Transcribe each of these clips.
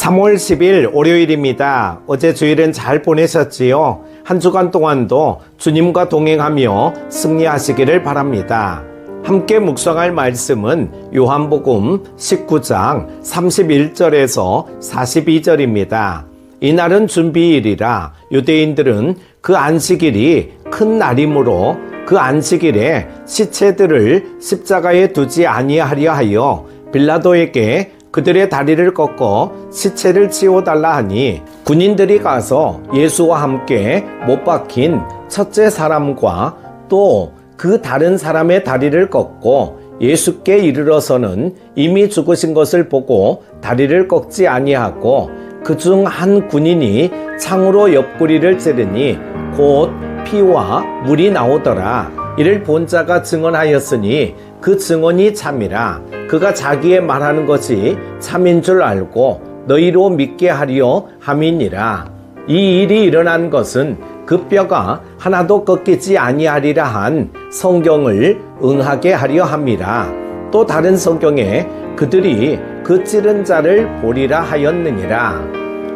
3월 10일 월요일입니다. 어제 주일은 잘 보내셨지요? 한 주간 동안도 주님과 동행하며 승리하시기를 바랍니다. 함께 묵상할 말씀은 요한복음 19장 31절에서 42절입니다. 이날은 준비일이라 유대인들은 그 안식일이 큰 날이므로 그 안식일에 시체들을 십자가에 두지 아니하려 하여 빌라도에게 그들의 다리를 꺾어 시체를 치워달라 하니 군인들이 가서 예수와 함께 못 박힌 첫째 사람과 또 그 다른 사람의 다리를 꺾고 예수께 이르러서는 이미 죽으신 것을 보고 다리를 꺾지 아니하고 그중 한 군인이 창으로 옆구리를 찌르니 곧 피와 물이 나오더라. 이를 본 자가 증언하였으니 그 증언이 참이라. 그가 자기의 말하는 것이 참인 줄 알고 너희로 믿게 하려 함이니라. 이 일이 일어난 것은 그 뼈가 하나도 꺾이지 아니하리라 한 성경을 응하게 하려 함이라. 또 다른 성경에 그들이 그 찌른 자를 보리라 하였느니라.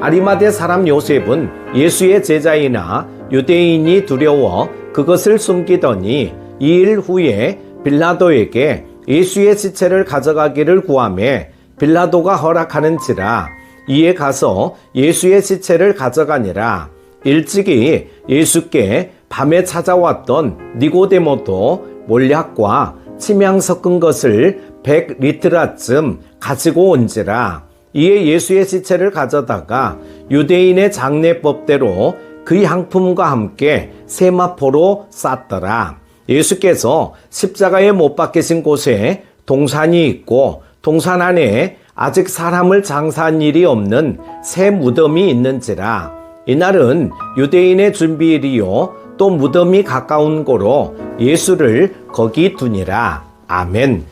아리마대 사람 요셉은 예수의 제자이나 유대인이 두려워 그것을 숨기더니 2일 후에 빌라도에게 예수의 시체를 가져가기를 구하매 빌라도가 허락하는지라. 이에 가서 예수의 시체를 가져가니라. 일찍이 예수께 밤에 찾아왔던 니고데모도 몰약과 침향 섞은 것을 100리트라쯤 가지고 온지라. 이에 예수의 시체를 가져다가 유대인의 장례법대로 그 향품과 함께 세마포로 쌌더라. 예수께서 십자가에 못 박히신 곳에 동산이 있고 동산 안에 아직 사람을 장사한 일이 없는 새 무덤이 있는지라. 이날은 유대인의 준비일이요 또 무덤이 가까운 고로 예수를 거기 두니라. 아멘.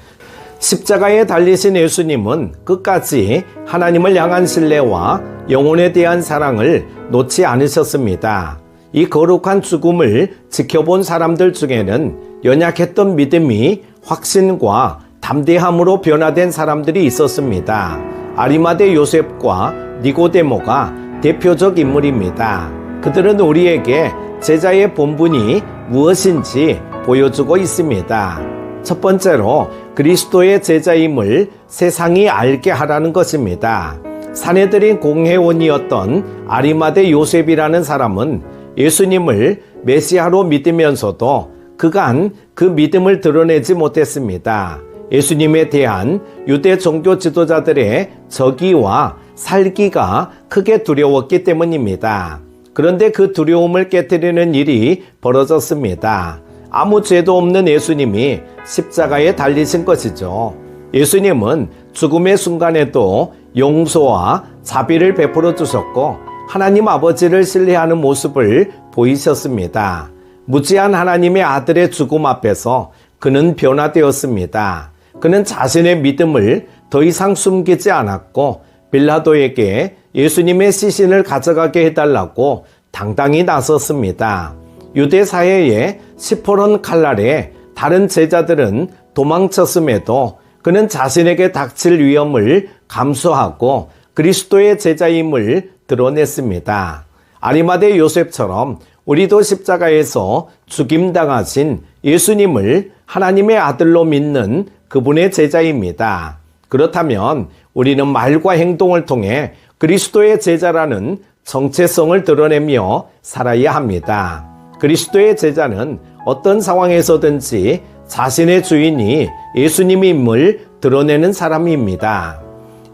십자가에 달리신 예수님은 끝까지 하나님을 향한 신뢰와 영혼에 대한 사랑을 놓지 않으셨습니다. 이 거룩한 죽음을 지켜본 사람들 중에는 연약했던 믿음이 확신과 담대함으로 변화된 사람들이 있었습니다. 아리마대 요셉과 니고데모가 대표적 인물입니다. 그들은 우리에게 제자의 본분이 무엇인지 보여주고 있습니다. 첫 번째로 그리스도의 제자임을 세상이 알게 하라는 것입니다. 사내들인 공회원이었던 아리마대 요셉이라는 사람은 예수님을 메시아로 믿으면서도 그간 그 믿음을 드러내지 못했습니다. 예수님에 대한 유대 종교 지도자들의 적의와 살기가 크게 두려웠기 때문입니다. 그런데 그 두려움을 깨뜨리는 일이 벌어졌습니다. 아무 죄도 없는 예수님이 십자가에 달리신 것이죠. 예수님은 죽음의 순간에도 용서와 자비를 베풀어 주셨고 하나님 아버지를 신뢰하는 모습을 보이셨습니다. 무지한 하나님의 아들의 죽음 앞에서 그는 변화되었습니다. 그는 자신의 믿음을 더 이상 숨기지 않았고 빌라도에게 예수님의 시신을 가져가게 해달라고 당당히 나섰습니다. 유대 사회의 시퍼런 칼날에 다른 제자들은 도망쳤음에도 그는 자신에게 닥칠 위험을 감수하고 그리스도의 제자임을 드러냈습니다. 아리마대 요셉처럼 우리도 십자가에서 죽임당하신 예수님을 하나님의 아들로 믿는 그분의 제자입니다. 그렇다면 우리는 말과 행동을 통해 그리스도의 제자라는 정체성을 드러내며 살아야 합니다. 그리스도의 제자는 어떤 상황에서든지 자신의 주인이 예수님임을 드러내는 사람입니다.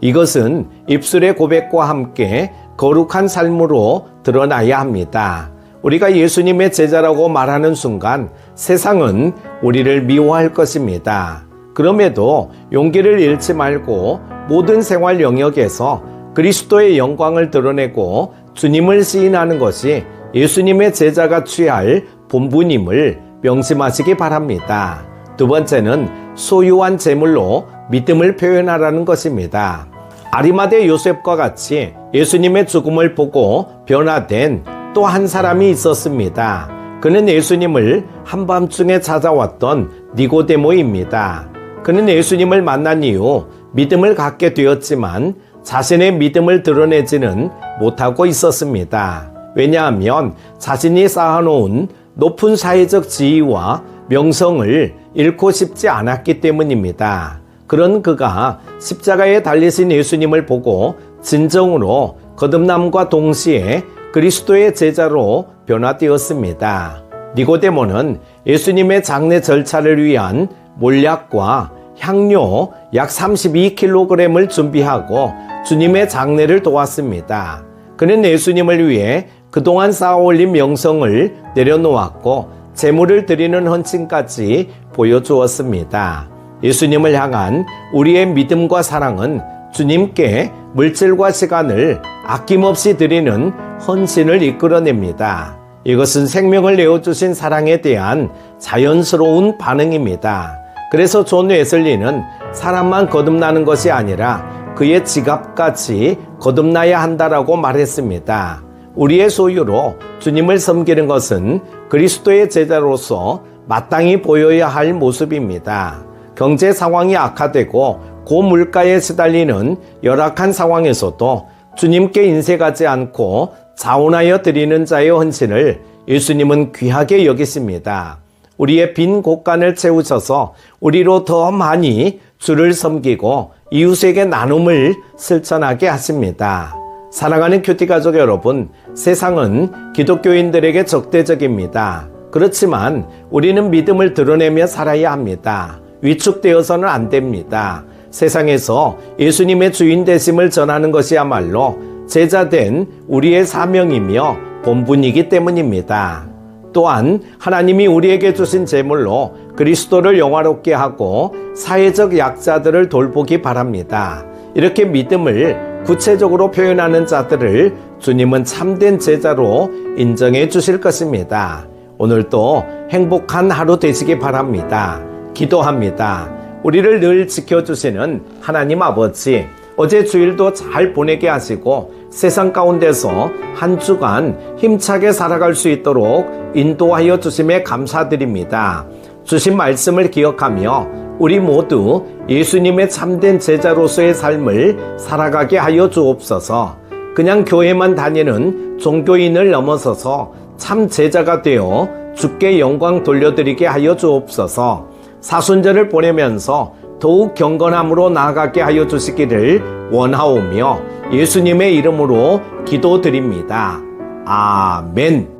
이것은 입술의 고백과 함께 거룩한 삶으로 드러나야 합니다. 우리가 예수님의 제자라고 말하는 순간 세상은 우리를 미워할 것입니다. 그럼에도 용기를 잃지 말고 모든 생활 영역에서 그리스도의 영광을 드러내고 주님을 시인하는 것이 예수님의 제자가 취할 본분임을 명심하시기 바랍니다. 두 번째는 소유한 재물로 믿음을 표현하라는 것입니다. 아리마대 요셉과 같이 예수님의 죽음을 보고 변화된 또 한 사람이 있었습니다. 그는 예수님을 한밤중에 찾아왔던 니고데모입니다. 그는 예수님을 만난 이후 믿음을 갖게 되었지만 자신의 믿음을 드러내지는 못하고 있었습니다. 왜냐하면 자신이 쌓아놓은 높은 사회적 지위와 명성을 잃고 싶지 않았기 때문입니다. 그런 그가 십자가에 달리신 예수님을 보고 진정으로 거듭남과 동시에 그리스도의 제자로 변화되었습니다. 니고데모는 예수님의 장례 절차를 위한 몰약과 향료 약 32kg을 준비하고 주님의 장례를 도왔습니다. 그는 예수님을 위해 그동안 쌓아올린 명성을 내려놓았고 제물을 드리는 헌신까지 보여주었습니다. 예수님을 향한 우리의 믿음과 사랑은 주님께 물질과 시간을 아낌없이 드리는 헌신을 이끌어냅니다. 이것은 생명을 내어주신 사랑에 대한 자연스러운 반응입니다. 그래서 존 웨슬리는 사람만 거듭나는 것이 아니라 그의 지갑까지 거듭나야 한다라고 말했습니다. 우리의 소유로 주님을 섬기는 것은 그리스도의 제자로서 마땅히 보여야 할 모습입니다. 경제 상황이 악화되고 고물가에 시달리는 열악한 상황에서도 주님께 인색하지 않고 자원하여 드리는 자의 헌신을 예수님은 귀하게 여기십니다. 우리의 빈 곳간을 채우셔서 우리로 더 많이 주를 섬기고 이웃에게 나눔을 실천하게 하십니다. 사랑하는 큐티 가족 여러분, 세상은 기독교인들에게 적대적입니다. 그렇지만 우리는 믿음을 드러내며 살아야 합니다. 위축되어서는 안 됩니다. 세상에서 예수님의 주인 되심을 전하는 것이야말로 제자된 우리의 사명이며 본분이기 때문입니다. 또한 하나님이 우리에게 주신 제물로 그리스도를 영화롭게 하고 사회적 약자들을 돌보기 바랍니다. 이렇게 믿음을 구체적으로 표현하는 자들을 주님은 참된 제자로 인정해 주실 것입니다. 오늘도 행복한 하루 되시기 바랍니다. 기도합니다. 우리를 늘 지켜주시는 하나님 아버지, 어제 주일도 잘 보내게 하시고 세상 가운데서 한 주간 힘차게 살아갈 수 있도록 인도하여 주심에 감사드립니다. 주신 말씀을 기억하며 우리 모두 예수님의 참된 제자로서의 삶을 살아가게 하여 주옵소서. 그냥 교회만 다니는 종교인을 넘어서서 참 제자가 되어 주께 영광 돌려드리게 하여 주옵소서. 사순절을 보내면서 더욱 경건함으로 나아가게 하여 주시기를 원하오며 예수님의 이름으로 기도드립니다. 아멘.